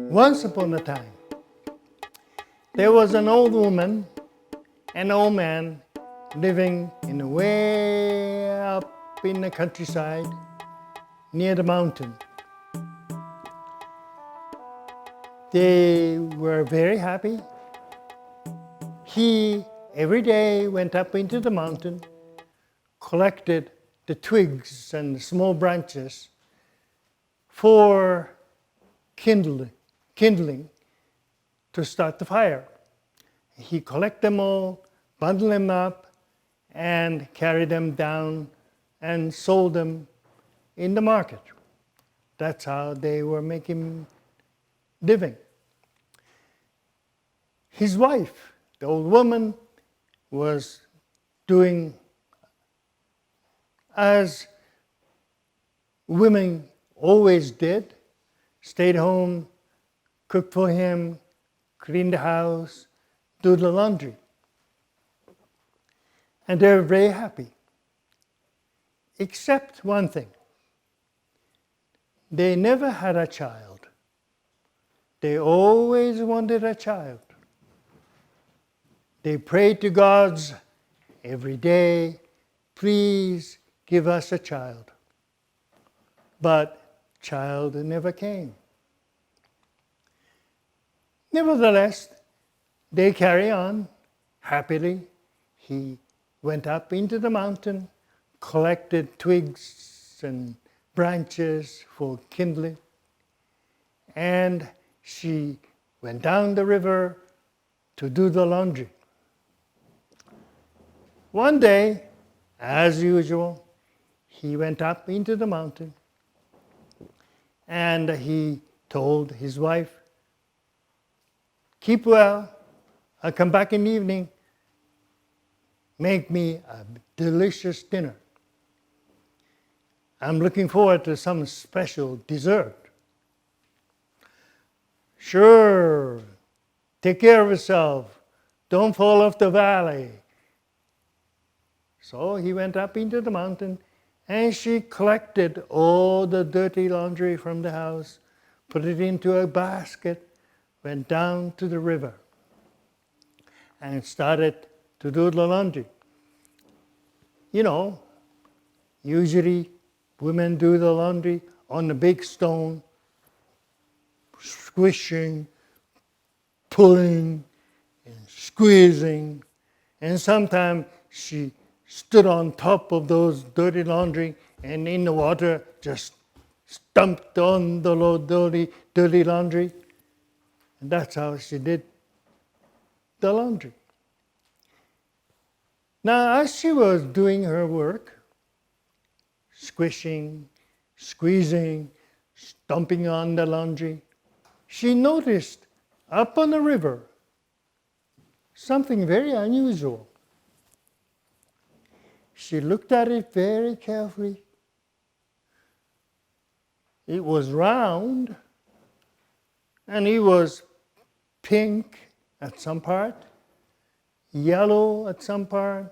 Once upon a time, there was an old woman and an old man living in way up in the countryside near the mountain. They were very happy. He every day went up into the mountain, collected the twigs and the small branches for kindling to start the fire. He collected them all, bundled them up, and carried them down and sold them in the market. That's how they were making living. His wife, the old woman, was doing as women always did, stayed home, cooked for him, cleaned the house, do the laundry. And they were very happy. Except one thing. They never had a child. They always wanted a child. They prayed to gods every day, please give us a child. But child never came. Nevertheless, they carry on happily. He went up into the mountain, collected twigs and branches for kindling, and she went down the river to do the laundry. One day, as usual, he went up into the mountain and he told his wife, keep well, I'll come back in the evening, make me a delicious dinner. I'm looking forward to some special dessert. Sure, take care of yourself, don't fall off the valley. So he went up into the mountain and she collected all the dirty laundry from the house, put it into a basket, went down to the river and started to do the laundry. You know, usually women do the laundry on a big stone, squishing, pulling, and squeezing, and sometimes she stood on top of those dirty laundry and in the water just stumped on the dirty laundry. And that's how she did the laundry. Now, as she was doing her work, squishing, squeezing, stomping on the laundry, she noticed up on the river something very unusual. She looked at it very carefully. It was round, and it was pink at some part, yellow at some part,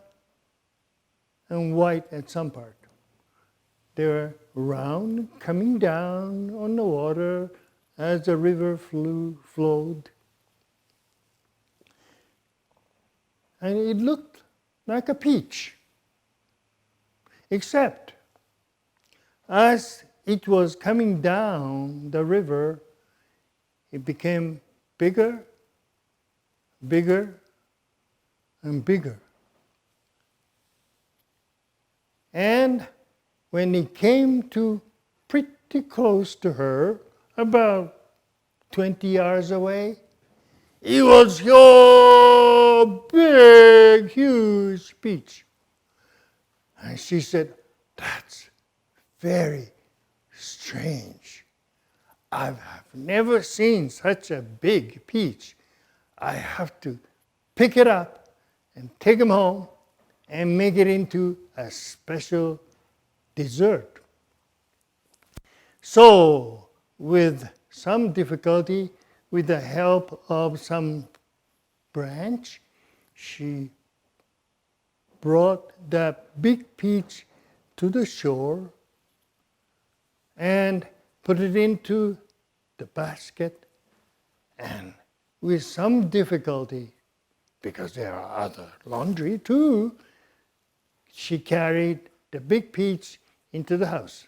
and white at some part. They were round, coming down on the water as the river flowed. And it looked like a peach. Except, as it was coming down the river, it became bigger, bigger, and bigger. And when it came to pretty close to her, about 20 yards away, it was a big, huge peach. And she said, that's very strange. I have never seen such a big peach. I have to pick it up and take them home and make it into a special dessert. So, with some difficulty, with the help of some branch, she brought that big peach to the shore and put it into the basket And with some difficulty, because there are other laundry too, she carried the big peach into the house.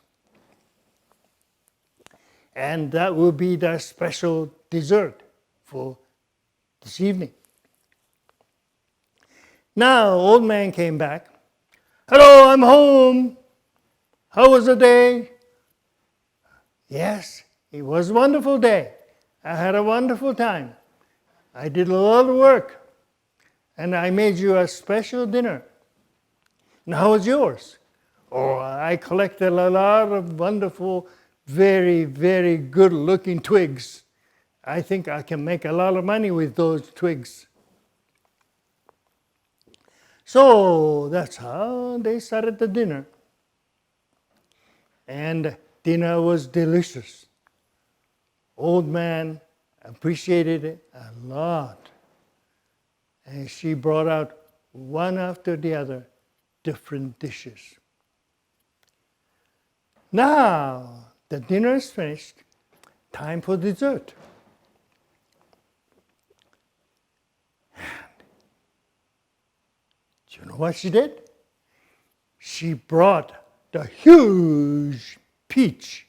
And that will be their special dessert for this evening. Now, old man came back. Hello, I'm home. How was the day? Yes, it was a wonderful day. I had a wonderful time. I did a lot of work. And I made you a special dinner. And how was yours? Oh, I collected a lot of wonderful, very, very good-looking twigs. I think I can make a lot of money with those twigs. So that's how they started the dinner. And dinner was delicious. Old man appreciated it a lot. And she brought out one after the other different dishes. Now the dinner is finished. Time for dessert. Do you know what she did? She brought the huge peach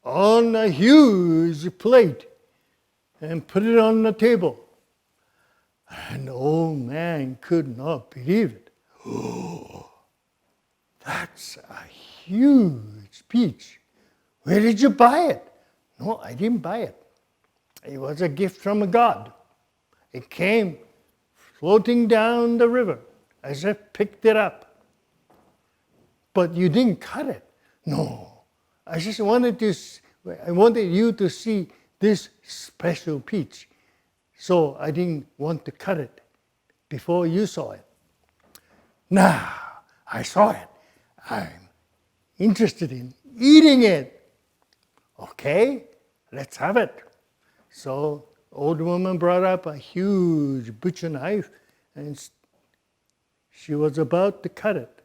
on a huge plate and put it on the table. And the old man could not believe it. Oh, that's a huge peach. Where did you buy it? No, I didn't buy it. It was a gift from a god. It came floating down the river. I just picked it up. But you didn't cut it. No, I just wanted you to see this special peach. So I didn't want to cut it before you saw it. Now I saw it. I'm interested in eating it. Okay, let's have it. So old woman brought up a huge butcher knife and she was about to cut it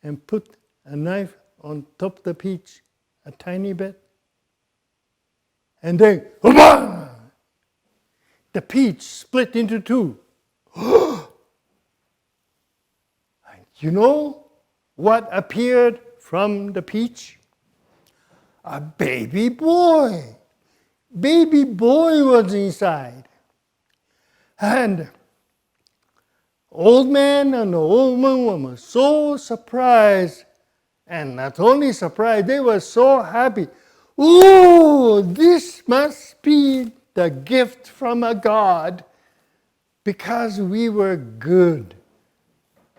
and put a knife on top of the peach a tiny bit. And then, the peach split into two. And you know what appeared from the peach? A baby boy. Baby boy was inside. And old man and the old woman were so surprised. And not only surprised, they were so happy. Oh, this must be the gift from a god, because we were good.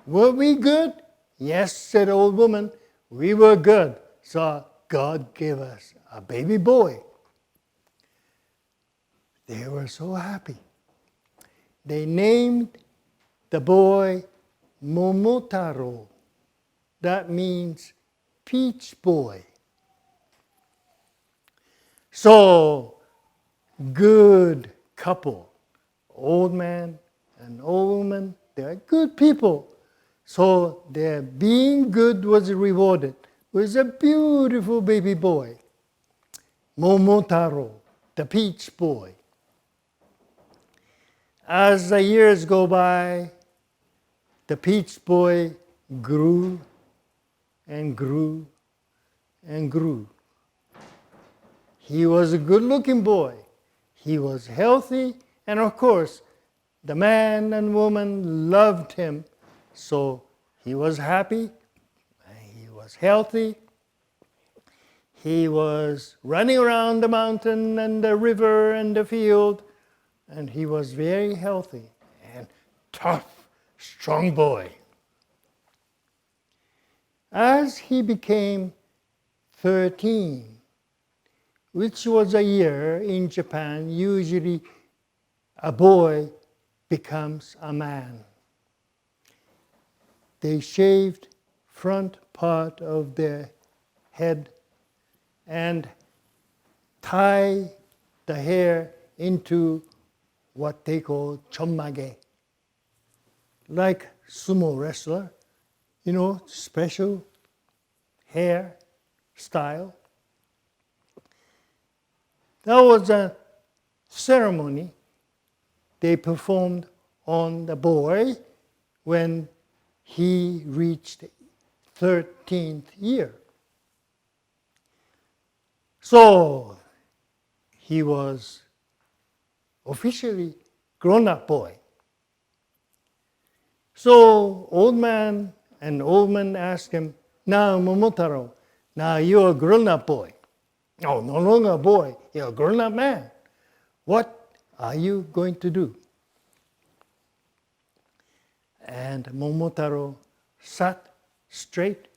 Were we good? Yes, said the old woman. We were good. So God gave us a baby boy. They were so happy. They named the boy Momotaro. That means peach boy. So, good couple, old man and old woman, they're good people. So their being good was rewarded with a beautiful baby boy, Momotaro, the peach boy. As the years go by, the peach boy grew and grew and grew. He was a good-looking boy. He was healthy, and of course, the man and woman loved him. So he was happy, he was healthy. He was running around the mountain and the river and the field, and he was very healthy and tough, strong boy. As he became 13, which was a year in Japan, usually a boy becomes a man. They shaved front part of their head and tie the hair into what they call chommage, like sumo wrestler, special hair style. That was a ceremony they performed on the boy when he reached 13th year. So he was officially grown-up boy. So old man and old man asked him, now Momotaro, now you're a grown-up boy. Oh, no longer a boy, you're a grown-up man. What are you going to do? And Momotaro sat straight.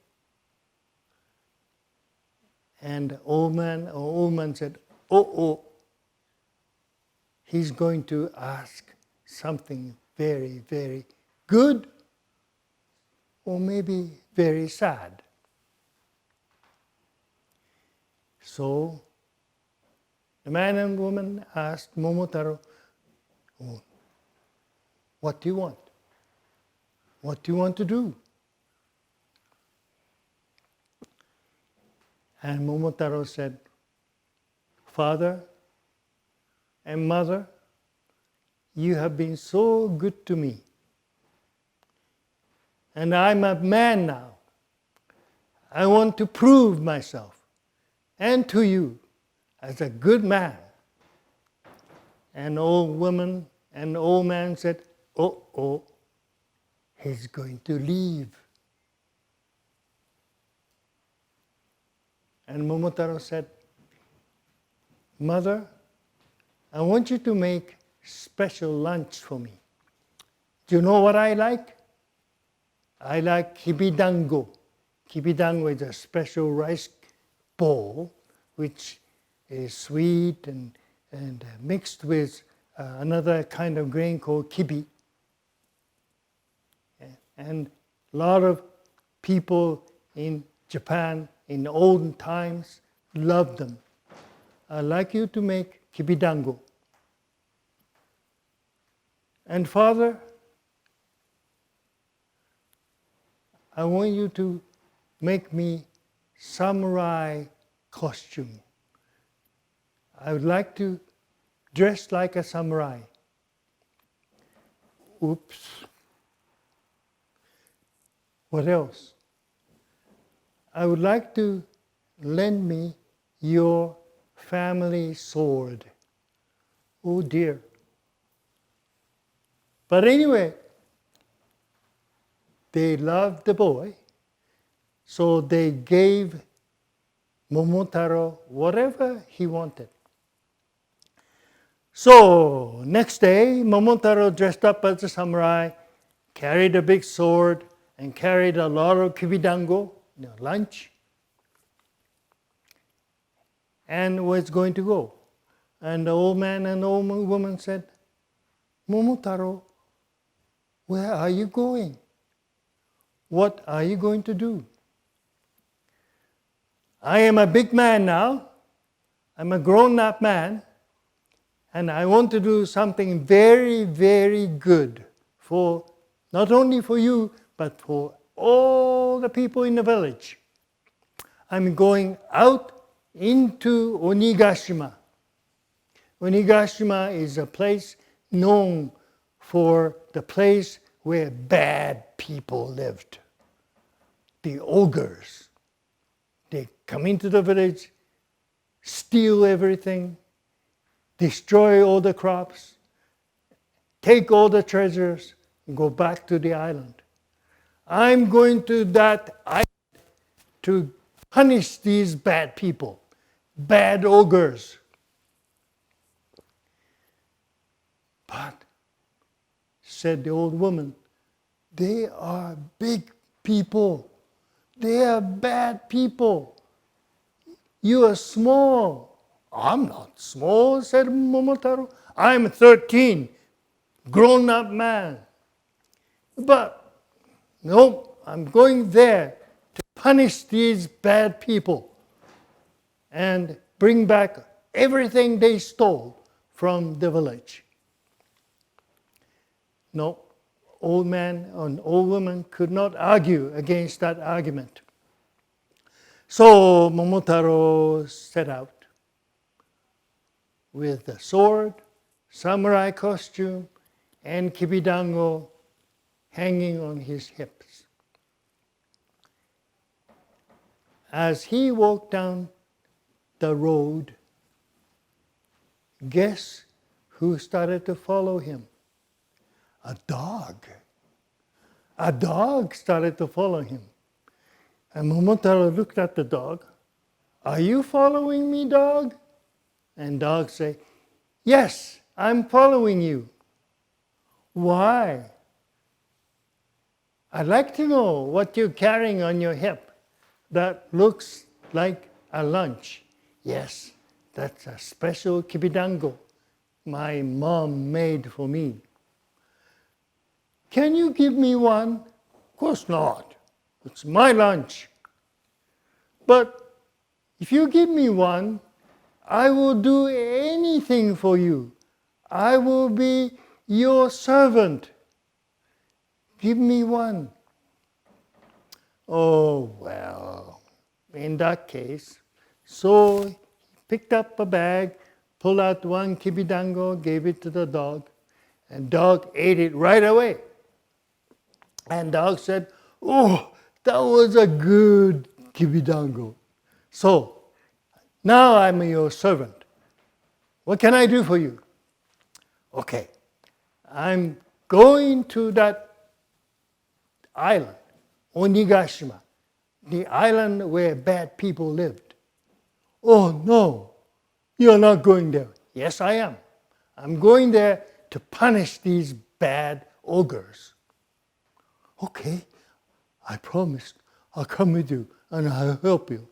And old man said, oh, he's going to ask something very, very good, or maybe very sad. So the man and woman asked Momotaro, oh, what do you want? What do you want to do? And Momotaro said, Father and Mother, you have been so good to me. And I'm a man now. I want to prove myself and to you as a good man. And old woman and old man said, oh, he's going to leave. And Momotaro said, Mother, I want you to make special lunch for me. Do you know what I like? I like kibidango. Kibidango is a special rice bowl which is sweet and mixed with another kind of grain called kibi. And a lot of people in Japan in olden times loved them. I'd like you to make kibidango. And Father, I want you to make me samurai costume. I would like to dress like a samurai. Oops. What else? I would like to lend me your family sword. Oh dear. But anyway, they loved the boy, so they gave Momotaro whatever he wanted. So next day, Momotaro dressed up as a samurai, carried a big sword, and carried a lot of kibidango, lunch, and was going to go. And the old man and the old woman said, Momotaro, where are you going? What are you going to do? I am a big man now. I'm a grown-up man. And I want to do something very, very good for not only for you, but for all the people in the village. I'm going out into Onigashima. Onigashima is a place known for the place where bad people lived. The ogres. They come into the village, steal everything, destroy all the crops, take all the treasures, and go back to the island. I'm going to that island to punish these bad people, bad ogres. But, said the old woman, they are big people. They are bad people. You are small. I'm not small, said Momotaro. I'm 13, grown-up man. But, no, I'm going there to punish these bad people and bring back everything they stole from the village. No, old man and old woman could not argue against that argument. So Momotaro set out. with a sword, samurai costume, and kibidango hanging on his hips. As he walked down the road, guess who started to follow him? A dog. A dog started to follow him. And Momotaro looked at the dog. Are you following me, dog? And dog said, yes, I'm following you. Why? I'd like to know what you're carrying on your hip that looks like a lunch. Yes, that's a special kibidango my mom made for me. Can you give me one? Of course not. It's my lunch. But if you give me one, I will do anything for you. I will be your servant. Give me one. Oh, well, in that case, so he picked up a bag, pulled out one kibidango, gave it to the dog, and dog ate it right away. And dog said, oh, that was a good kibidango. So, now I'm your servant. What can I do for you? Okay, I'm going to that island, Onigashima, the island where bad people lived. Oh no, you're not going there. Yes, I am. I'm going there to punish these bad ogres. Okay, I promised I'll come with you and I'll help you.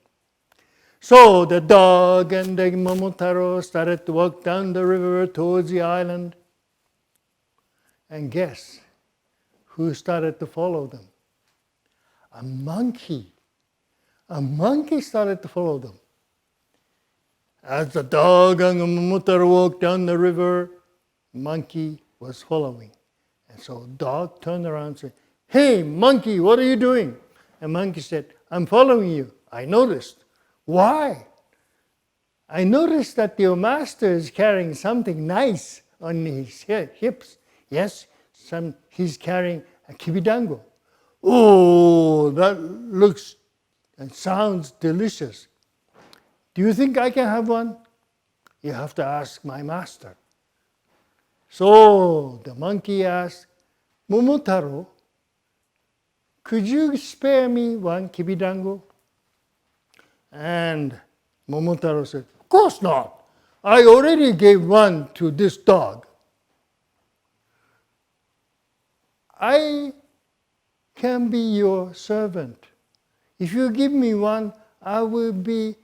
So the dog and the Momotaro started to walk down the river towards the island. And guess who started to follow them? A monkey. A monkey started to follow them. As the dog and the Momotaro walked down the river, monkey was following. And so dog turned around and said, hey, monkey, what are you doing? And monkey said, I'm following you. I noticed. Why? I noticed that your master is carrying something nice on his hips. Yes, he's carrying a kibidango. Oh, that looks and sounds delicious. Do you think I can have one? You have to ask my master. So the monkey asked, Momotaro, could you spare me one kibidango? And Momotaro said, of course not. I already gave one to this dog. I can be your servant. If you give me one, I will be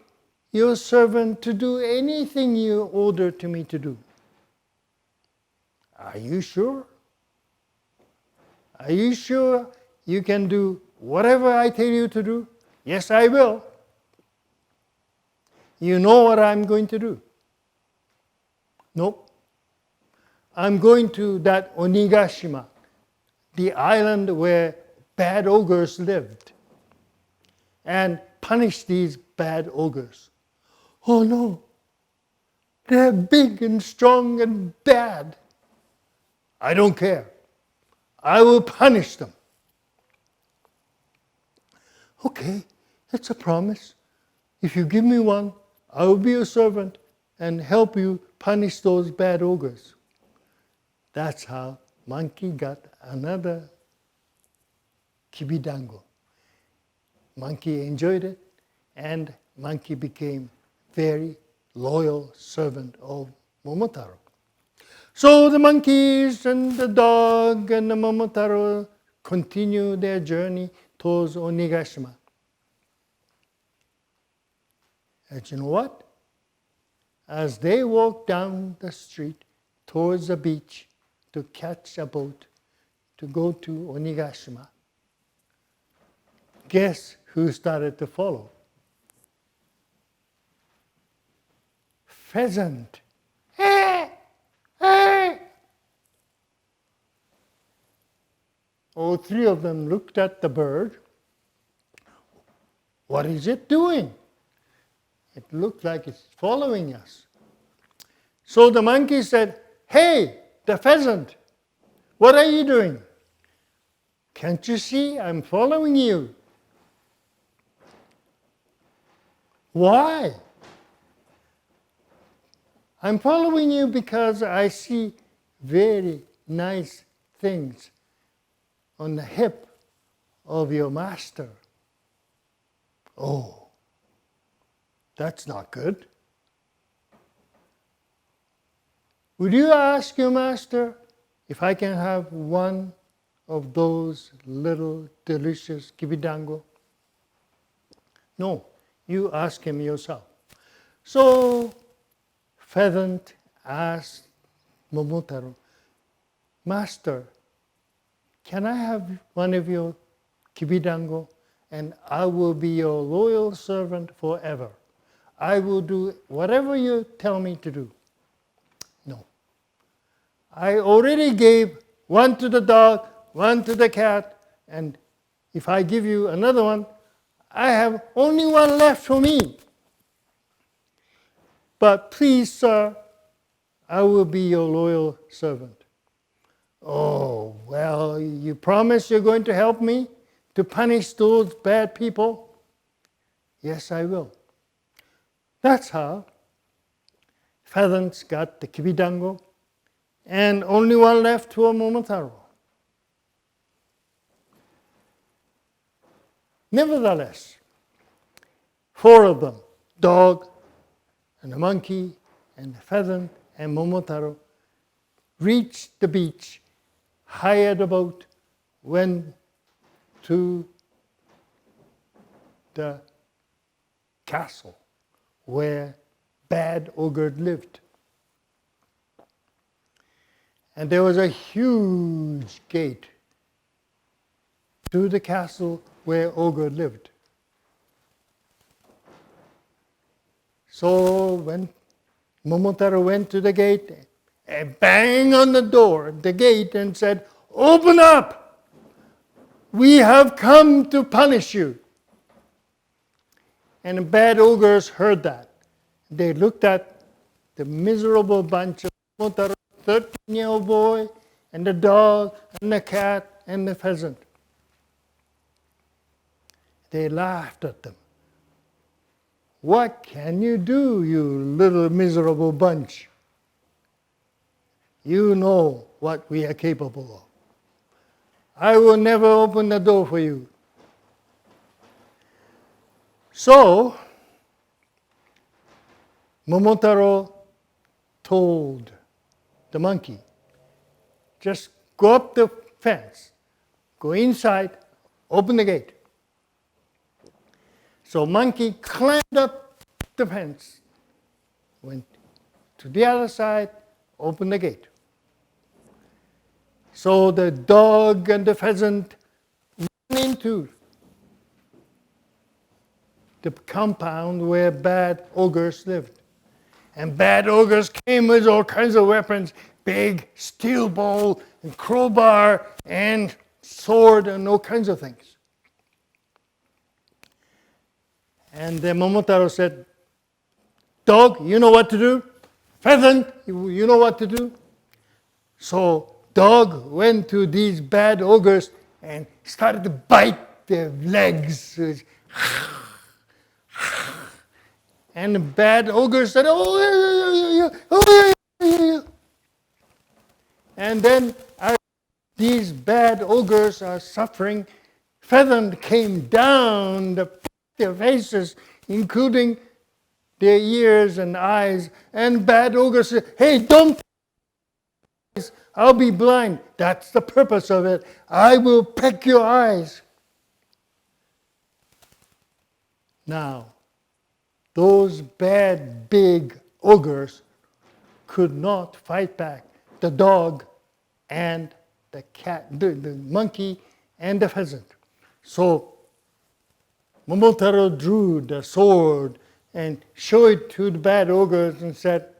your servant to do anything you order to me to do. Are you sure? Are you sure you can do whatever I tell you to do? Yes, I will. You know what I'm going to do? Nope. I'm going to that Onigashima, the island where bad ogres lived, and punish these bad ogres. Oh no, they're big and strong and bad. I don't care. I will punish them. Okay, that's a promise. If you give me one, I will be your servant and help you punish those bad ogres. That's how monkey got another kibidango. Monkey enjoyed it, and monkey became very loyal servant of Momotaro. So the monkeys and the dog and the Momotaro continue their journey towards Onigashima. And you know what? As they walked down the street towards the beach to catch a boat to go to Onigashima, guess who started to follow? Pheasant. Hey! Hey! All three of them looked at the bird. What is it doing? It looked like it's following us. So the monkey said, "Hey, the pheasant, what are you doing? Can't you see I'm following you?" "Why?" "I'm following you because I see very nice things on the hip of your master." "Oh, that's not good. Would you ask your master if I can have one of those little delicious kibidango?" "No, you ask him yourself." So Pheasant asked Momotaro, "Master, can I have one of your kibidango, and I will be your loyal servant forever. I will do whatever you tell me to do." "No. I already gave one to the dog, one to the cat, and if I give you another one, I have only one left for me. But please, sir, I will be your loyal servant." "Oh, well, you promise you're going to help me to punish those bad people?" "Yes, I will." That's how Pheasants got the kibidango, and only one left for Momotaro. Nevertheless, four of them, dog and the monkey and the pheasant and Momotaro, reached the beach, hired a boat, went to the castle where Bad Ogre lived. And there was a huge gate to the castle where Ogre lived. So when Momotaro went to the gate and banged on the gate and said, "Open up! We have come to punish you." And the bad ogres heard that. They looked at the miserable bunch of Momotaro, 13-year-old boy, and the dog, and the cat, and the pheasant. They laughed at them. "What can you do, you little miserable bunch? You know what we are capable of. I will never open the door for you." So Momotaro told the monkey, "Just go up the fence, go inside, open the gate." So monkey climbed up the fence, went to the other side, opened the gate. So the dog and the pheasant ran into the compound where bad ogres lived. And bad ogres came with all kinds of weapons, big steel bowl and crowbar and sword and all kinds of things. And then Momotaro said, "Dog, you know what to do. Pheasant, you know what to do." So dog went to these bad ogres and started to bite their legs. And the bad ogre said, "Oh, yeah, yeah, yeah, oh, yeah, yeah, yeah, yeah." And then as these bad ogres are suffering, Pheasant came down their faces, including their ears and eyes. And bad ogre said, "Hey, don't, I'll be blind." "That's the purpose of it. I will peck your eyes." Now, those bad big ogres could not fight back the dog and the cat, the monkey and the pheasant. So Momotaro drew the sword and showed it to the bad ogres and said,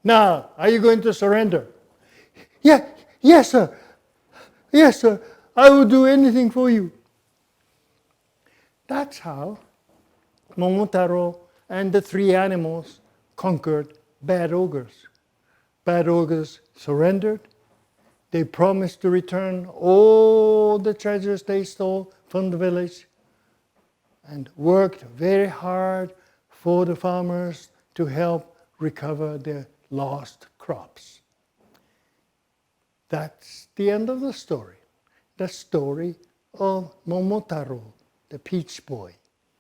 "Now, are you going to surrender?" "Yeah, yes, sir. Yes, sir. I will do anything for you." That's how Momotaro and the three animals conquered bad ogres. bad ogres surrendered. They promised to return all the treasures they stole from the village and worked very hard for the farmers to help recover their lost crops. That's the end of the story of Momotaro, the peach boy.